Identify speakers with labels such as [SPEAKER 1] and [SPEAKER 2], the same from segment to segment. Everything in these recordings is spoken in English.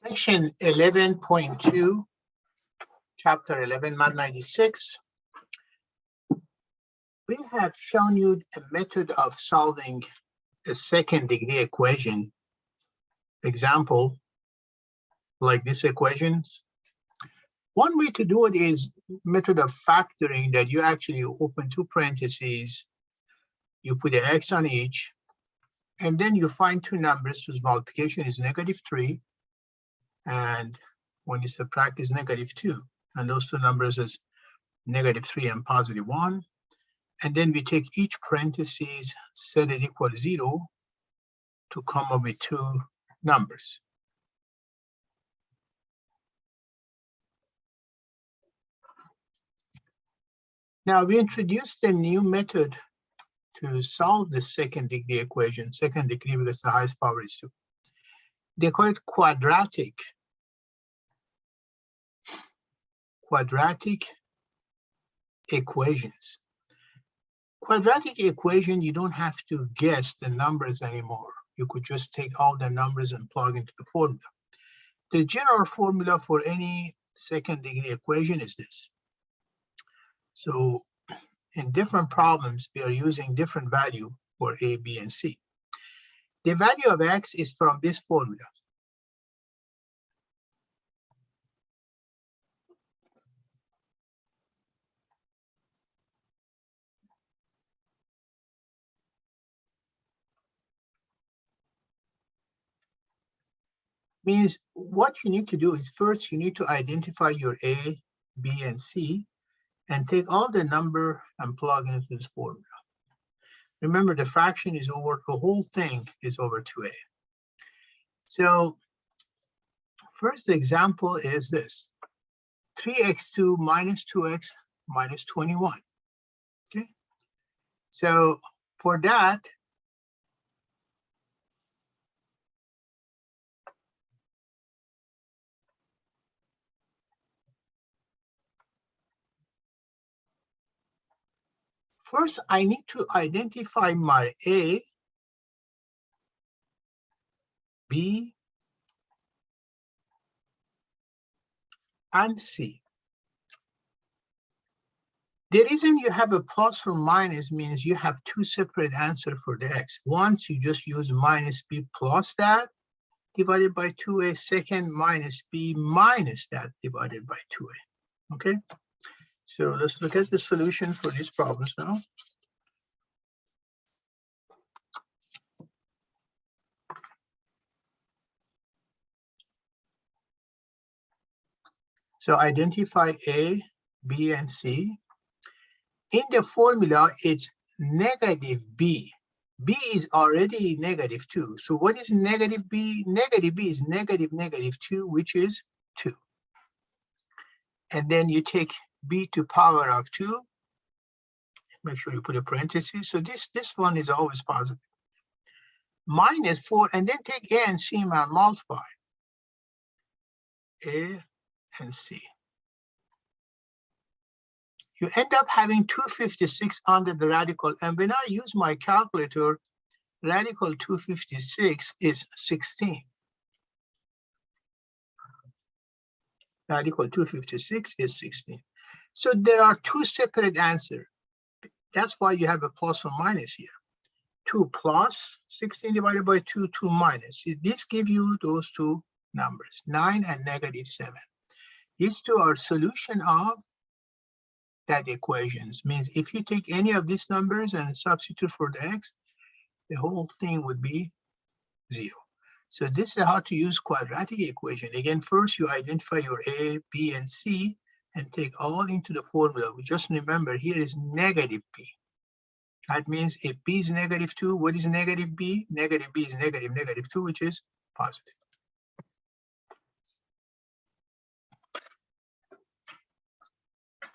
[SPEAKER 1] Section 11.2, Chapter 11, Math 96. We have shown you a method of solving a second-degree equation. Example, like this equations. One way to do it is method of factoring, that you actually open two parentheses, you put an x on each, and then you find two numbers whose multiplication is -3, and when you subtract is -2, and those two numbers is -3 and +1. And then we take each parentheses, set it equal to 0 to come up with two numbers. Now we introduced a new method to solve the second-degree equation. Second degree because the highest power is 2. They call it quadratic equations. Quadratic equation, you don't have to guess the numbers anymore. You could just take all the numbers and plug into the formula. The general formula for any second-degree equation is this. So in different problems, we are using different value for A, B, and C. The value of x is from this formula. Means what you need to do is first you need to identify your A, B, and C, and take all the number and plug into this formula. Remember, the fraction is over, the whole thing is over 2a. So first example is this: 3x2 minus 2x minus 21. Okay, so for that, first I need to identify my A, B, and C. The reason you have a plus or minus means you have two separate answers for the x. Once you just use minus b plus that divided by 2a, second minus b minus that divided by 2a. Okay, so let's look at the solution for these problems now. So identify A, B, and C. In the formula, it's negative B. B is already -2. So what is negative B? Negative B is -2, which is 2. And then you take B to power of 2. Make sure you put a parenthesis. So this one is always positive. -4, and then take A and C and multiply. A and C. You end up having 256 under the radical. And when I use my calculator, radical 256 is 16. Radical 256 is 16. So there are two separate answers. That's why you have a plus or minus here. 2 plus 16 divided by 2, 2 minus. This gives you those two numbers, 9 and -7. These two are solution of that equations. Means if you take any of these numbers and substitute for the x, the whole thing would be 0. So this is how to use quadratic equation. Again, first you identify your A, B, and C and take all into the formula. Just remember, here is negative B. That means if B is -2, what is negative B? Negative B is -2, which is positive.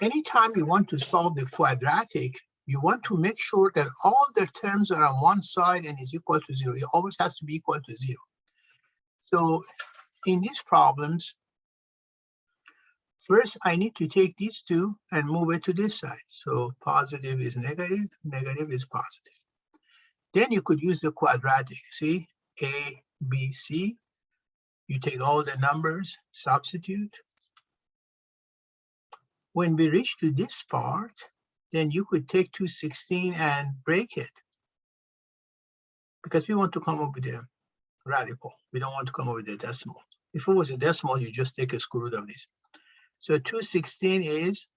[SPEAKER 1] Anytime you want to solve the quadratic, you want to make sure that all the terms are on one side and is equal to 0. It always has to be equal to 0. So in these problems, first I need to take these two and move it to this side. So positive is negative, negative is positive. Then you could use the quadratic. See, A, B, C. You take all the numbers, substitute. When we reach to this part, then you could take 216 and break it, because we want to come up with a radical. We don't want to come up with a decimal. If it was a decimal, you just take a square root of this. So 216 is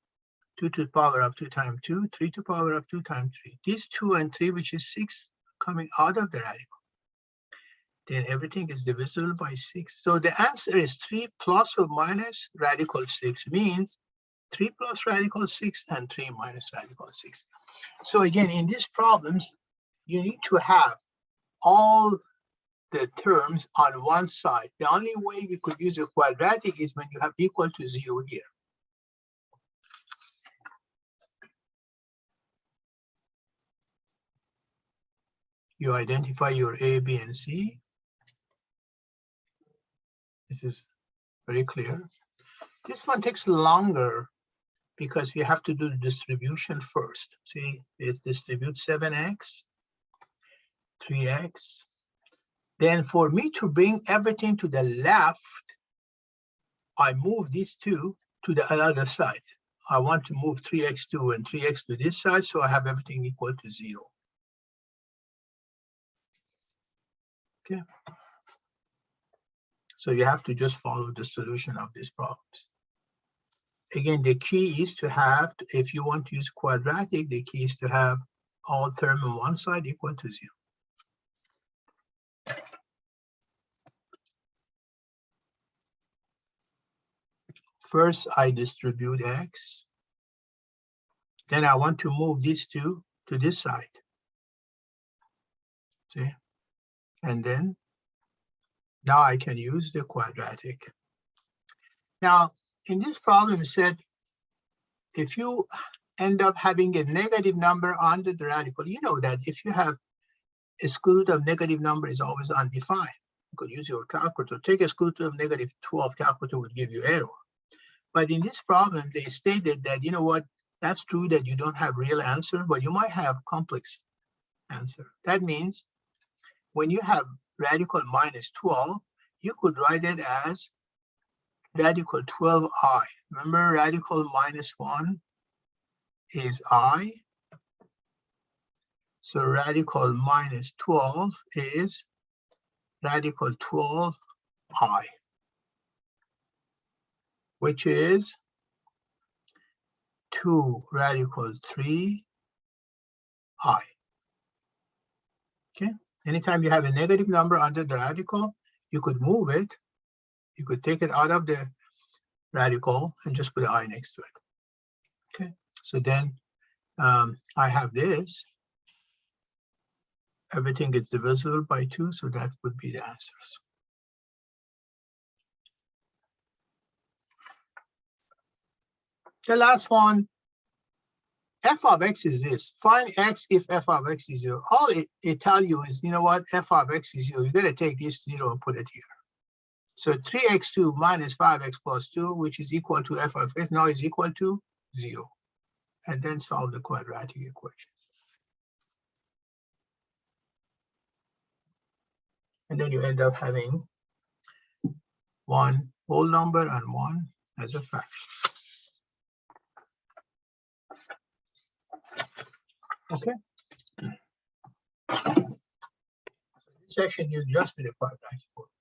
[SPEAKER 1] 2 to the power of 2 times 2, 3 to the power of 2 times 3. These 2 and 3, which is 6, coming out of the radical. Then everything is divisible by 6. So the answer is 3 plus or minus radical 6, means 3 plus radical 6 and 3 minus radical 6. So again, in these problems, you need to have all the terms on one side. The only way we could use a quadratic is when you have equal to 0 here. You identify your A, B, and C. This is very clear. This one takes longer because we have to do the distribution first. See, it distributes 7x, 3x. Then for me to bring everything to the left, I move these two to the other side. I want to move 3x2 and 3x to this side, so I have everything equal to 0. Okay. So you have to just follow the solution of these problems. Again, the key is to have, if you want to use quadratic, the key is to have all terms on one side equal to 0. First, I distribute x. Then I want to move these two to this side. See? And then now I can use the quadratic. Now, in this problem, it said if you end up having a negative number under the radical, you know that if you have a square root of negative number is always undefined. You could use your calculator. Take a square root of negative 12, calculator would give you error. But in this problem, they stated that, you know what, that's true that you don't have real answer, but you might have complex answer. That means when you have radical minus 12, you could write it as radical 12i. Remember, radical minus 1 is I. So radical minus 12 is radical 12i, which is 2 radical 3i. Okay. Anytime you have a negative number under the radical, you could move it. You could take it out of the radical and just put an I next to it. Okay. So then I have this. Everything is divisible by 2, so that would be the answers. The last one, f of x is this. Find x if f of x is 0. All it tells you is, you know what, f of x is 0. You got to take this 0 and put it here. So 3x2 minus 5x plus 2, which is equal to f of x, now is equal to 0. And then solve the quadratic equation. And then you end up having one whole number and one as a fraction. Okay. This section you just did a quadratic equation.